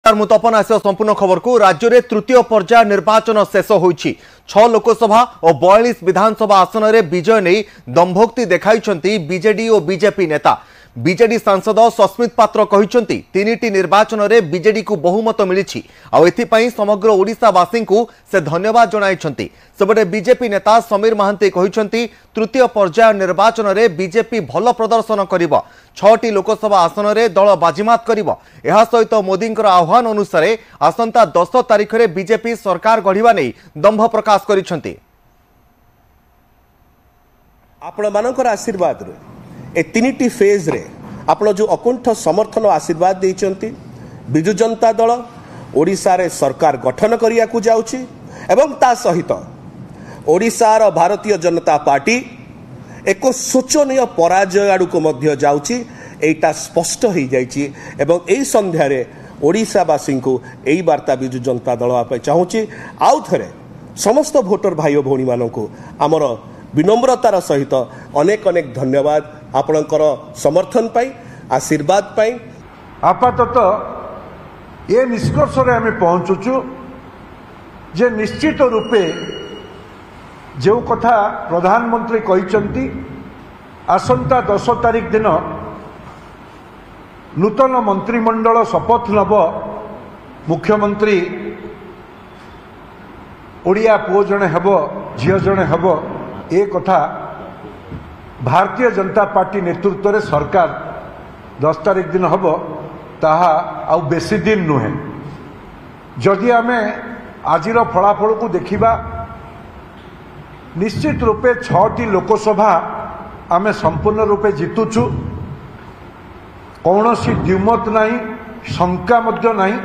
मुतपन आस संपूर्ण खबर को राज्य में तृतीय पर्याय निर्वाचन शेष होईछि। 6 लोकसभा और 42 विधानसभा आसन में विजय नहीं दंभोक्ति देखाई बीजेडी और बीजेपी नेता। बीजेडी सांसद सस्मित पात्र कहते 3टी निर्वाचन में बीजेडी को बहुमत मिली और एथिपाई समग्र ओडिशावासी को से धन्यवाद जणाइछन्ति। सेबटे बीजेपी नेता समीर महांती कहते तृतीय पर्याय निर्वाचन में बीजेपी भल प्रदर्शन करिब। 6टी लोकसभा आसन में दल बाजीमात करिब। एहा सहित मोदी आह्वान अनुसार आसंता 10 तारिख में बीजेपी सरकार गढ़िबा नै दंभ प्रकाश करिछन्ति। आपण मानकर आशीर्वाद रे ए 3टी फेज रे आपण जो अकुंठ समर्थन आशीर्वाद देइचंती बिजु जनता दल ओडिशा रे सरकार गठन करिया को जाउची एवं ता सहित ओडिशा रो भारतीय जनता पार्टी एक शोचनीय पराजय आडू को मध्य जाउची एटा स्पष्ट हो जाइची एवं एई संध्या रे ओडिशावासी को एई वार्ता बिजु जनता दल आपे चाहूची। आउ थरे समस्त भोटर भाई भौणी माननको आमर विनम्रतार सहित अनेक अनेक धन्यवाद आपणकर समर्थन पाई आशीर्वाद पाई। आपातत ये निष्कर्ष रे आम पहुँचुचु जे निश्चित रूपे जो कथा प्रधानमंत्री कहिसंती आसंता 10 तारिख दिन नूतन मंत्रिमंडल शपथ नब मुख्यमंत्री ओडिया पुओ जणे हेबो झियो जणे हेबो ए कथा भारतीय जनता पार्टी नेतृत्व रे सरकार 10 तारिख दिन हम ताहा आउ बेसी दिन नुहे। जदि आमे आजिर फलाफल को देखिबा निश्चित रूपे 6टी लोकसभा आमे संपूर्ण रूपे जीतुछु। कौनसी द्विमत नहीं, शंका मध्य नहीं।